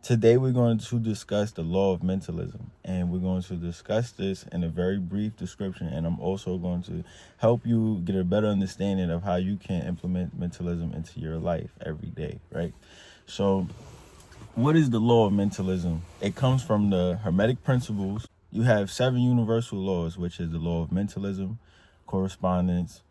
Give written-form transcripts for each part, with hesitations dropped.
Today we're going to discuss the law of mentalism, and we're going to discuss this in a very brief description, and I'm also going to help you get a better understanding of how you can implement mentalism into your life every day, right? So what is the law of mentalism? It comes from the Hermetic Principles. You have 7 universal laws, which is the law of mentalism, correspondence,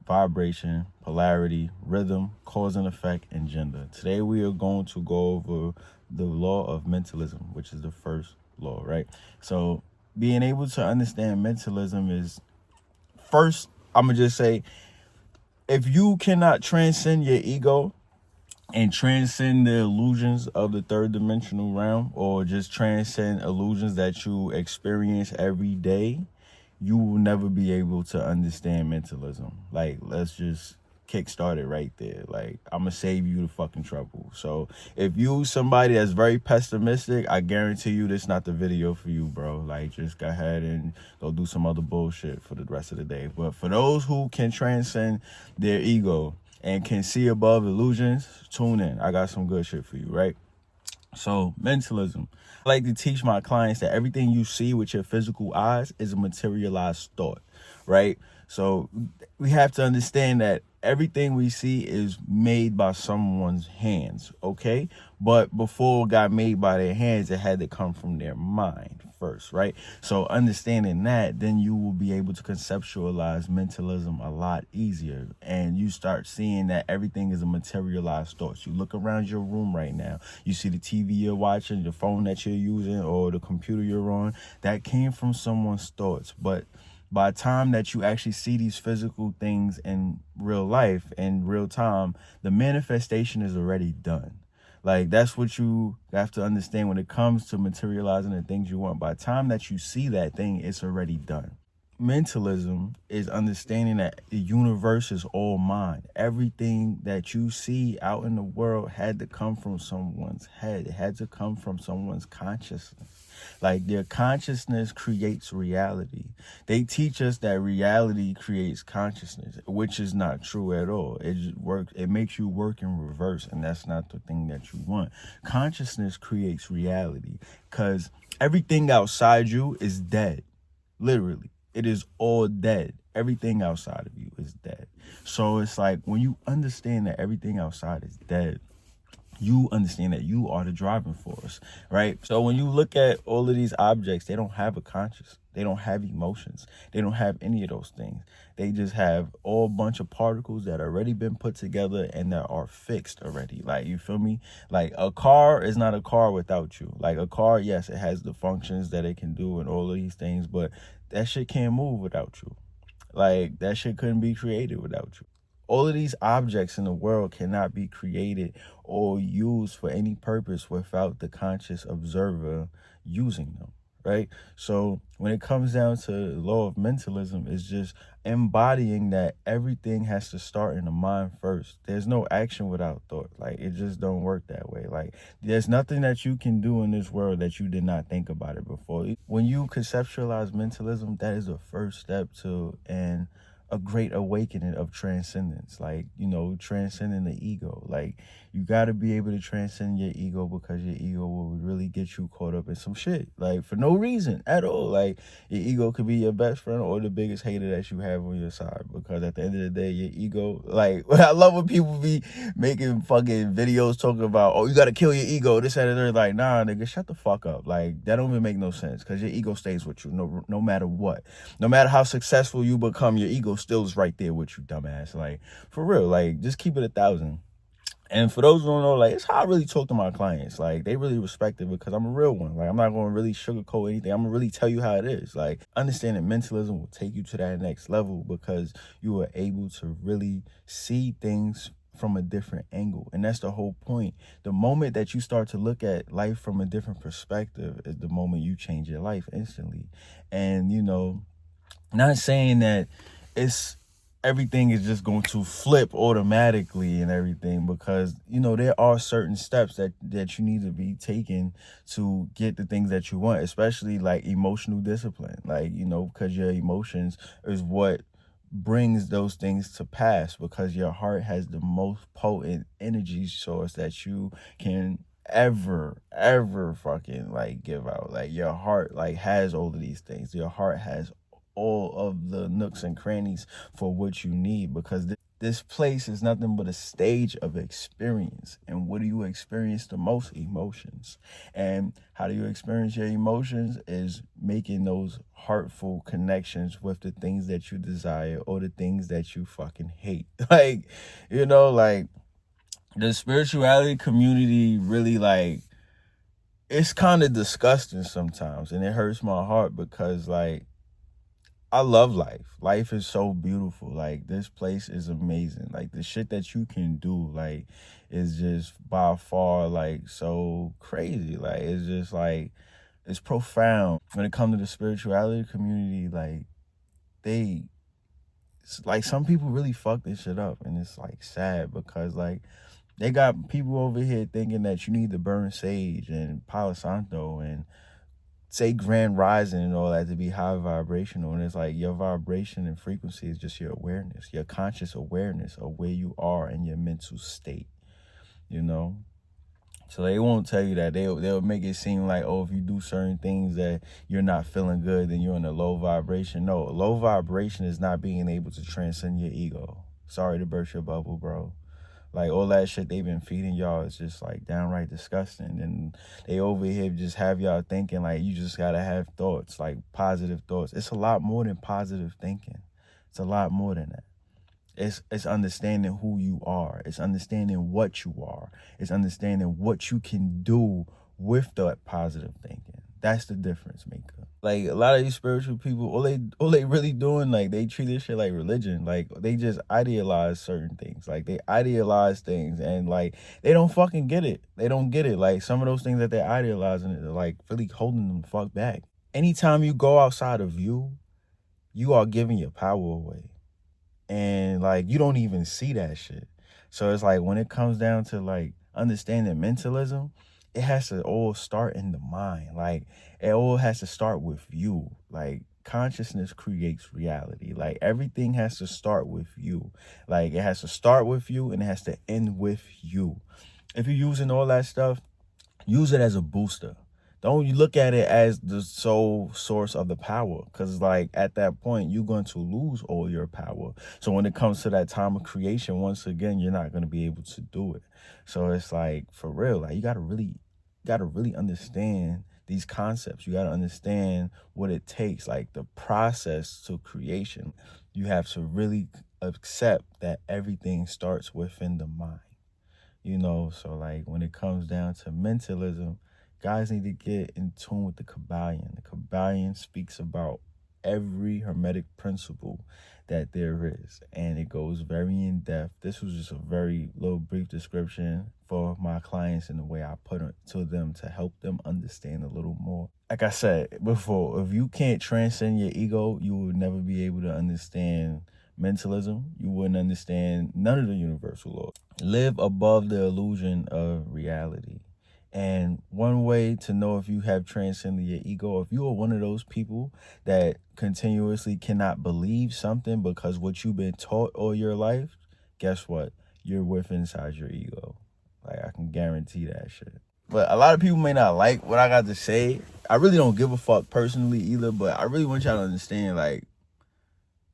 vibration, polarity, rhythm, cause and effect, and gender. Today we are going to go over the law of mentalism, which is the first law, right? So being able to understand mentalism is, first, I'm going to just say, if you cannot transcend your ego and transcend the illusions of the third dimensional realm, or just transcend illusions that you experience every day, you will never be able to understand mentalism. Like, let's just kickstart it right there. Like, I'm gonna save you the fucking trouble. So if you somebody that's very pessimistic, I guarantee you this not the video for you, bro. Like, just go ahead and go do some other bullshit for the rest of the day. But for those who can transcend their ego and can see above illusions, tune in. I got some good shit for you, right? So, mentalism. I like to teach my clients that everything you see with your physical eyes is a materialized thought, right? So we have to understand that everything we see is made by someone's hands, okay? But before it got made by their hands, it had to come from their mind first, right? So understanding that, then you will be able to conceptualize mentalism a lot easier. And you start seeing that everything is a materialized thought. You look around your room right now, you see the TV you're watching, the phone that you're using, or the computer you're on, that came from someone's thoughts. But by the time that you actually see these physical things in real life, in real time, the manifestation is already done. Like, that's what you have to understand when it comes to materializing the things you want. By the time that you see that thing, it's already done. Mentalism is understanding that the universe is all mind. Everything that you see out in the world had to come from someone's head. It had to come from someone's consciousness. Like, their consciousness creates reality. They teach us that reality creates consciousness, which is not true at all. It just works. It makes you work in reverse, and that's not the thing that you want. Consciousness creates reality, because everything outside you is dead. Literally, it is all dead. Everything outside of you is dead. So it's like, when you understand that everything outside is dead, you understand that you are the driving force, right? So when you look at all of these objects, they don't have a conscience. They don't have emotions. They don't have any of those things. They just have all bunch of particles that already been put together and that are fixed already. Like, you feel me? Like, a car is not a car without you. Like, a car, yes, it has the functions that it can do and all of these things, but that shit can't move without you. Like, that shit couldn't be created without you. All of these objects in the world cannot be created or used for any purpose without the conscious observer using them, right? So when it comes down to the law of mentalism, it's just embodying that everything has to start in the mind first. There's no action without thought. Like, it just don't work that way. Like, there's nothing that you can do in this world that you did not think about it before. When you conceptualize mentalism, that is the first step to a great awakening of transcendence, like, transcending the ego. Like, you got to be able to transcend your ego, because your ego will really get you caught up in some shit, like, for no reason at all. Like, your ego could be your best friend or the biggest hater that you have on your side, because at the end of the day, your ego, like, I love when people be making fucking videos talking about, oh, you got to kill your ego, this and that. Like, nah, nigga, shut the fuck up. Like, that don't even make no sense, because your ego stays with you no matter what. No matter how successful you become, your ego still is right there with you, dumbass. Like, for real, like, just keep it 1,000. And for those who don't know, like, it's how I really talk to my clients. Like, they really respect it, because I'm a real one. Like, I'm not going to really sugarcoat anything. I'm going to really tell you how it is. Like, understanding mentalism will take you to that next level, because you are able to really see things from a different angle. And that's the whole point. The moment that you start to look at life from a different perspective is the moment you change your life instantly. And, not saying that it's everything is just going to flip automatically and everything, because there are certain steps that you need to be taking to get the things that you want, especially like emotional discipline, like, because your emotions is what brings those things to pass, because your heart has the most potent energy source that you can ever fucking like give out. Like your heart like has all of these things. Your heart has all of the nooks and crannies for what you need, because this place is nothing but a stage of experience. And what do you experience the most? Emotions. And how do you experience your emotions? Is making those heartful connections with the things that you desire or the things that you fucking hate. Like, you know, like the spirituality community really, like, it's kind of disgusting sometimes, and it hurts my heart because, like, I love life. Life is so beautiful. Like, this place is amazing. Like, the shit that you can do, like, is just by far, like, so crazy. Like, it's just, like, it's profound. When it comes to the spirituality community, like, like, some people really fuck this shit up, and it's, like, sad because, like, they got people over here thinking that you need to burn sage and Palo Santo and say grand rising and all that to be high vibrational. And it's like your vibration and frequency is just your awareness, your conscious awareness of where you are in your mental state, you know? So they won't tell you that. They'll make it seem like, oh, if you do certain things that you're not feeling good, then you're in a low vibration. No, low vibration is not being able to transcend your ego. Sorry to burst your bubble, bro. Like, all that shit they've been feeding y'all is just, like, downright disgusting. And they over here just have y'all thinking, like, you just gotta have thoughts, like, positive thoughts. It's a lot more than positive thinking. It's a lot more than that. It's understanding who you are. It's understanding what you are. It's understanding what you can do with that positive thinking. That's the difference maker. Like, a lot of these spiritual people, all they really doing, like, they treat this shit like religion. Like, they just idealize certain things. Like, they idealize things, and, like, they don't fucking get it. They don't get it. Like, some of those things that they're idealizing are, like, really holding them the fuck back. Anytime you go outside of you are giving your power away. And, like, you don't even see that shit. So it's like, when it comes down to, like, understanding mentalism, it has to all start in the mind. Like, it all has to start with you. Like, consciousness creates reality. Like, everything has to start with you. Like, it has to start with you, and it has to end with you. If you're using all that stuff, use it as a booster. Don't you look at it as the sole source of the power, because, like, at that point, you're going to lose all your power. So when it comes to that time of creation, once again, you're not going to be able to do it. So it's like, for real, like, you got to really understand these concepts. You got to understand what it takes, like the process to creation. You have to really accept that everything starts within the mind. You know, so, like, when it comes down to mentalism, guys need to get in tune with the Cabalion. The Cabalion speaks about every Hermetic principle that there is, and it goes very in depth. This was just a very little brief description for my clients and the way I put it to them to help them understand a little more. Like I said before, if you can't transcend your ego, you will never be able to understand mentalism. You wouldn't understand none of the universal laws. Live above the illusion of reality. And one way to know if you have transcended your ego, if you are one of those people that continuously cannot believe something because what you've been taught all your life, guess what? You're with inside your ego. Like, I can guarantee that shit. But a lot of people may not like what I got to say. I really don't give a fuck personally either, but I really want y'all to understand, like,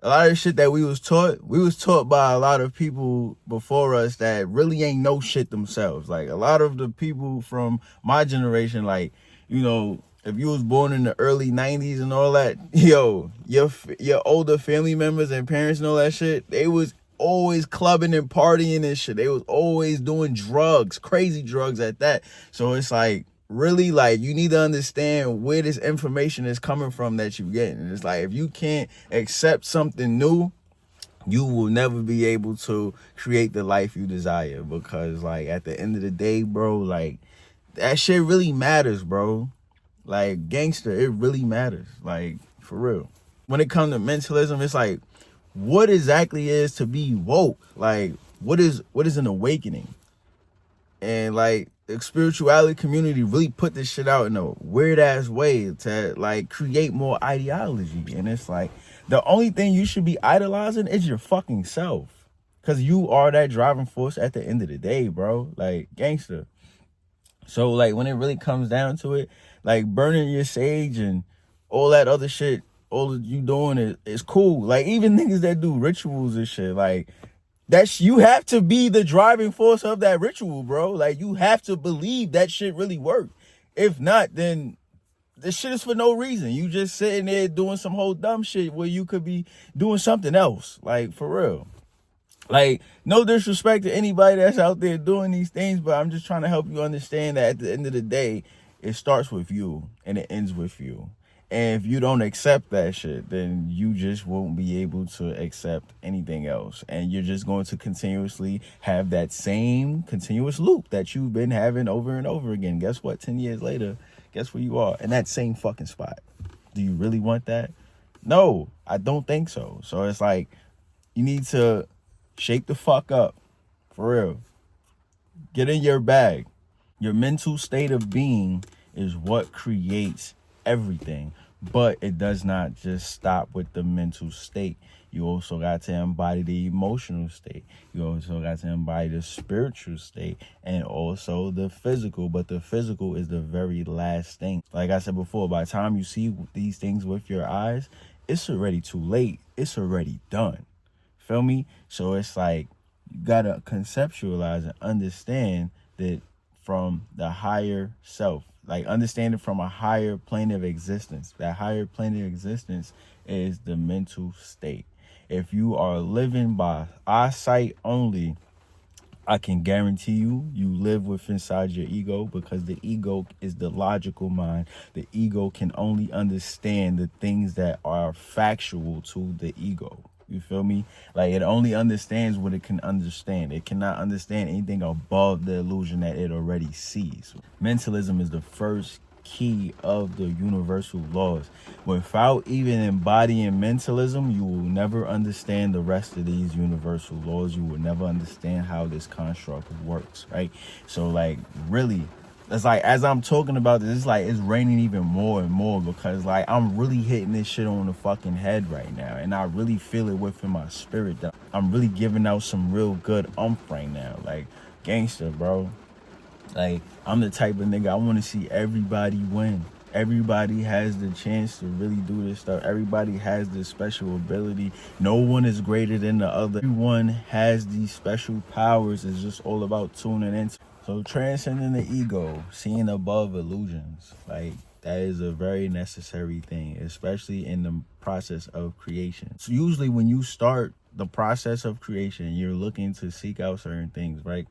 a lot of shit that we was taught by a lot of people before us that really ain't know shit themselves. Like, a lot of the people from my generation, like, you know, if you was born in the early 90s and all that, yo, your older family members and parents and all that shit, they was always clubbing and partying and shit. They was always doing drugs, crazy drugs at that. So it's like, really, like, you need to understand where this information is coming from that you're getting. And it's like, if you can't accept something new, you will never be able to create the life you desire, because, like, at the end of the day, bro, like, that shit really matters, bro. Like, gangster, it really matters, like, for real. When it comes to mentalism, it's like, what exactly is to be woke? Like, what is an awakening? And, like, the spirituality community really put this shit out in a weird ass way to, like, create more ideology. And it's like, the only thing you should be idolizing is your fucking self, because you are that driving force at the end of the day, bro. Like, gangster. So like when it really comes down to it, like burning your sage and all that other shit, all that you doing is cool. Like even niggas that do rituals and shit, like you have to be the driving force of that ritual, bro. Like you have to believe that shit really worked. If not, then this shit is for no reason. You just sitting there doing some whole dumb shit where you could be doing something else. Like for real. Like, no disrespect to anybody that's out there doing these things, but I'm just trying to help you understand that at the end of the day, it starts with you and it ends with you. And if you don't accept that shit, then you just won't be able to accept anything else. And you're just going to continuously have that same continuous loop that you've been having over and over again. Guess what? 10 years later, guess where you are? In that same fucking spot. Do you really want that? No, I don't think so. So it's like, you need to shake the fuck up, for real. Get in your bag. Your mental state of being is what creates everything, but it does not just stop with the mental state. You also got to embody the emotional state. You also got to embody the spiritual state and also the physical, but the physical is the very last thing. Like I said before, by the time you see these things with your eyes, it's already too late. It's already done. Feel me? So it's like you gotta conceptualize and understand that from the higher self, like understand it from a higher plane of existence. That higher plane of existence is the mental state. If you are living by eyesight only, I can guarantee you live with inside your ego, because the ego is the logical mind. The ego can only understand the things that are factual to the ego. You feel me? Like it only understands what it can understand. It cannot understand anything above the illusion that it already sees. Mentalism is the first key of the universal laws. Without even embodying mentalism, you will never understand the rest of these universal laws. You will never understand how this construct works, right? So like really, it's like as I'm talking about this, it's like it's raining even more and more, because like I'm really hitting this shit on the fucking head right now, and I really feel it within my spirit that I'm really giving out some real good right now. Like gangster, bro. Like I'm the type of nigga I want to see everybody win. Everybody has the chance to really do this stuff. Everybody has this special ability. No one is greater than the other. Everyone has these special powers. It's just all about tuning in. So transcending the ego, seeing above illusions, like that is a very necessary thing, especially in the process of creation. So usually when you start the process of creation, you're looking to seek out certain things, right?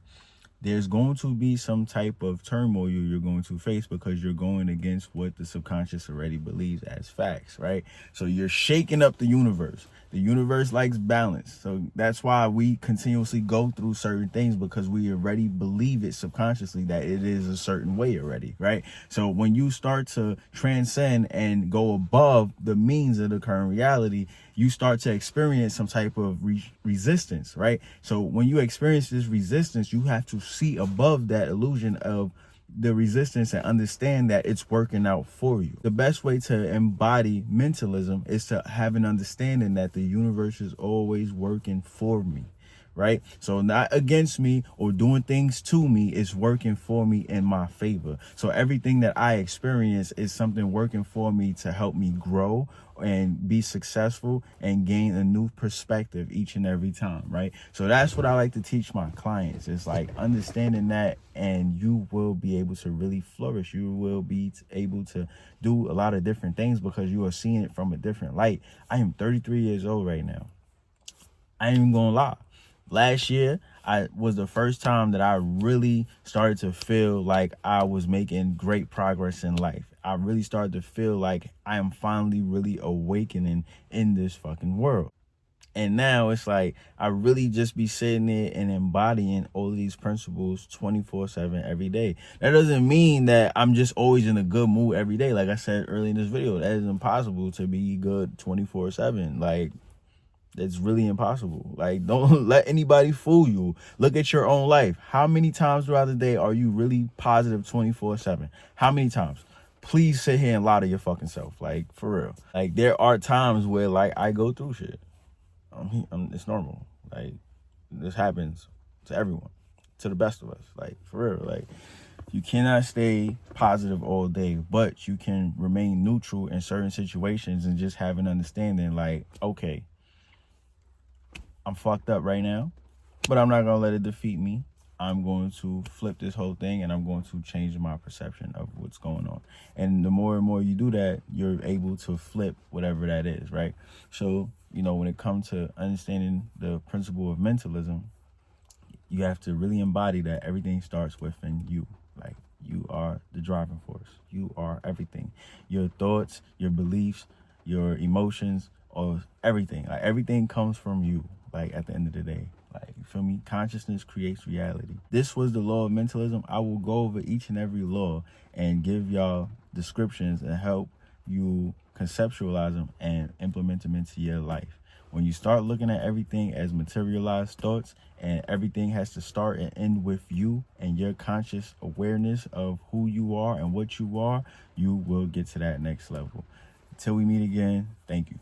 There's going to be some type of turmoil you're going to face, because you're going against what the subconscious already believes as facts, right? So you're shaking up the universe. The universe likes balance. So that's why we continuously go through certain things, because we already believe it subconsciously that it is a certain way already, right? So when you start to transcend and go above the means of the current reality, you start to experience some type of resistance, right? So when you experience this resistance, you have to see above that illusion of the resistance and understand that it's working out for you. The best way to embody mentalism is to have an understanding that the universe is always working for me, right? So not against me or doing things to me, is working for me in my favor. So everything that I experience is something working for me to help me grow and be successful and gain a new perspective each and every time, right? So that's what I like to teach my clients. It's like understanding that, and you will be able to really flourish. You will be able to do a lot of different things because you are seeing it from a different light. I am 33 years old right now. I ain't even gonna lie. Last year, I was the first time that I really started to feel like I was making great progress in life. I really started to feel like I am finally really awakening in this fucking world. And now it's like I really just be sitting there and embodying all of these principles 24/7 every day. That doesn't mean that I'm just always in a good mood every day. Like I said earlier in this video, that is impossible to be good 24/7. Like, it's really impossible. Like, don't let anybody fool you. Look at your own life. How many times throughout the day are you really positive 24/7? How many times? Please sit here and lie to your fucking self. Like, for real. Like, there are times where, like, I go through shit. It's normal. Like, this happens to everyone, to the best of us. Like, for real. Like, You cannot stay positive all day, but you can remain neutral in certain situations and just have an understanding like, okay, I'm fucked up right now, but I'm not going to let it defeat me. I'm going to flip this whole thing and I'm going to change my perception of what's going on. And the more and more you do that, you're able to flip whatever that is, right? So, when it comes to understanding the principle of mentalism, you have to really embody that everything starts within you. Like, you are the driving force. You are everything. Your thoughts, your beliefs, your emotions, or everything. Like, everything comes from you, like, at the end of the day. Like, you feel me? Consciousness creates reality. This was the law of mentalism. I will go over each and every law and give y'all descriptions and help you conceptualize them and implement them into your life. When you start looking at everything as materialized thoughts, and everything has to start and end with you and your conscious awareness of who you are and what you are, you will get to that next level. Until we meet again, thank you.